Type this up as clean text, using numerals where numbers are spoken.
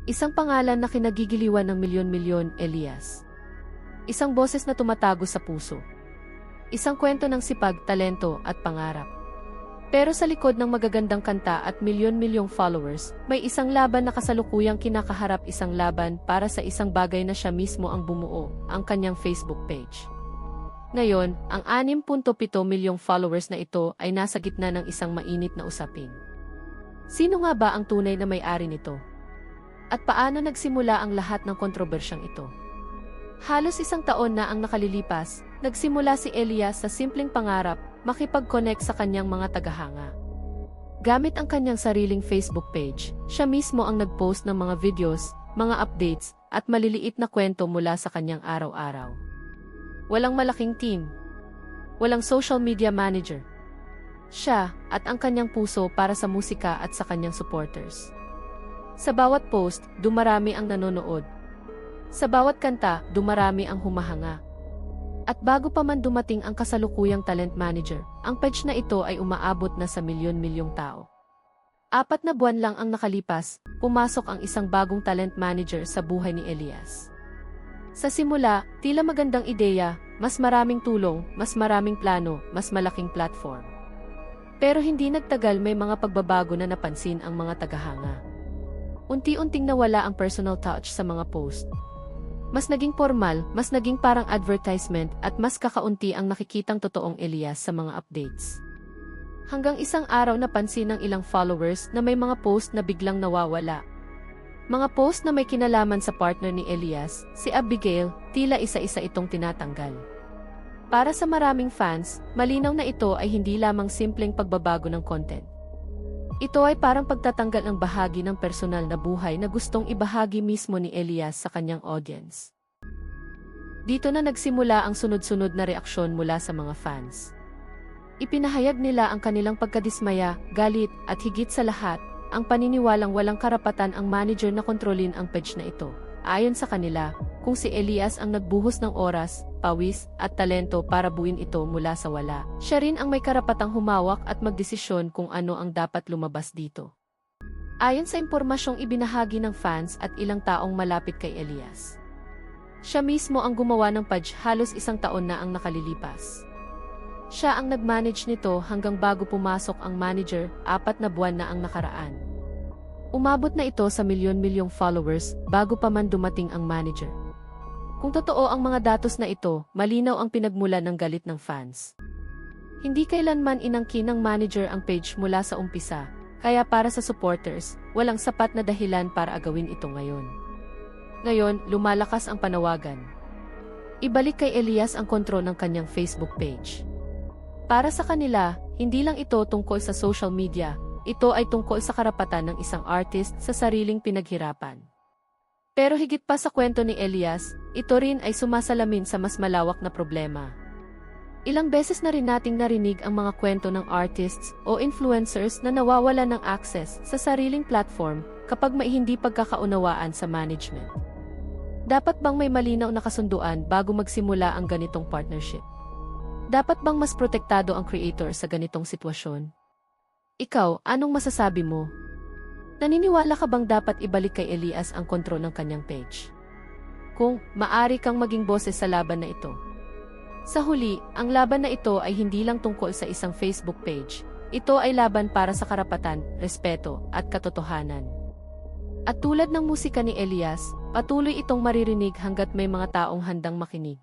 Isang pangalan na kinagigiliwan ng milyon-milyon, Elias. Isang boses na tumatago sa puso. Isang kwento ng sipag, talento, at pangarap. Pero sa likod ng magagandang kanta at milyon-milyong followers, may isang laban na kasalukuyang kinakaharap, isang laban para sa isang bagay na siya mismo ang bumuo, ang kanyang Facebook page. Ngayon, ang 6.7 milyong followers na ito ay nasa gitna ng isang mainit na usapin. Sino nga ba ang tunay na may-ari nito? At paano nagsimula ang lahat ng kontrobersyang ito? Halos isang taon na ang nakalilipas, nagsimula si Elias sa simpleng pangarap, makipag-connect sa kanyang mga tagahanga. Gamit ang kanyang sariling Facebook page, siya mismo ang nag-post ng mga videos, mga updates, at maliliit na kwento mula sa kanyang araw-araw. Walang malaking team. Walang social media manager. Siya, at ang kanyang puso para sa musika at sa kanyang supporters. Sa bawat post, dumarami ang nanonood. Sa bawat kanta, dumarami ang humahanga. At bago pa man dumating ang kasalukuyang talent manager, ang page na ito ay umaabot na sa milyon-milyong tao. 4 na buwan lang ang nakalipas, pumasok ang isang bagong talent manager sa buhay ni Elias. Sa simula, tila magandang ideya, mas maraming tulong, mas maraming plano, mas malaking platform. Pero hindi nagtagal, may mga pagbabago na napansin ang mga tagahanga. Unti-unting nawala ang personal touch sa mga post. Mas naging formal, mas naging parang advertisement at mas kakaunti ang nakikitang totoong Elias sa mga updates. Hanggang isang araw napansin ng ilang followers na may mga post na biglang nawawala. Mga post na may kinalaman sa partner ni Elias, si Abigail, tila isa-isa itong tinatanggal. Para sa maraming fans, malinaw na ito ay hindi lamang simpleng pagbabago ng content. Ito ay parang pagtatanggal ng bahagi ng personal na buhay na gustong ibahagi mismo ni Elias sa kanyang audience. Dito na nagsimula ang sunod-sunod na reaksyon mula sa mga fans. Ipinahayag nila ang kanilang pagkadismaya, galit, at higit sa lahat, ang paniniwalang walang karapatan ang manager na kontrolin ang page na ito. Ayon sa kanila, kung si Elias ang nagbuhos ng oras, pawis, at talento para buuin ito mula sa wala, siya rin ang may karapatang humawak at magdesisyon kung ano ang dapat lumabas dito. Ayon sa impormasyong ibinahagi ng fans at ilang taong malapit kay Elias, siya mismo ang gumawa ng page, halos isang taon na ang nakalilipas. Siya ang nag-manage nito hanggang bago pumasok ang manager, 4 na buwan na ang nakaraan. Umabot na ito sa milyon-milyong followers bago pa man dumating ang manager. Kung totoo ang mga datos na ito, malinaw ang pinagmulan ng galit ng fans. Hindi kailanman inangkin ng manager ang page mula sa umpisa, kaya para sa supporters, walang sapat na dahilan para agawin ito ngayon. Ngayon, lumalakas ang panawagan. Ibalik kay Elias ang kontrol ng kanyang Facebook page. Para sa kanila, hindi lang ito tungkol sa social media, ito ay tungkol sa karapatan ng isang artist sa sariling pinaghirapan. Pero higit pa sa kwento ni Elias, ito rin ay sumasalamin sa mas malawak na problema. Ilang beses na rin nating narinig ang mga kwento ng artists o influencers na nawawala ng access sa sariling platform kapag may hindi pagkakaunawaan sa management. Dapat bang may malinaw na kasunduan bago magsimula ang ganitong partnership? Dapat bang mas protektado ang creator sa ganitong sitwasyon? Ikaw, anong masasabi mo? Naniniwala ka bang dapat ibalik kay Elias ang kontrol ng kanyang page? Kung maari kang maging boses sa laban na ito. Sa huli, ang laban na ito ay hindi lang tungkol sa isang Facebook page. Ito ay laban para sa karapatan, respeto, at katotohanan. At tulad ng musika ni Elias, patuloy itong maririnig hanggat may mga taong handang makinig.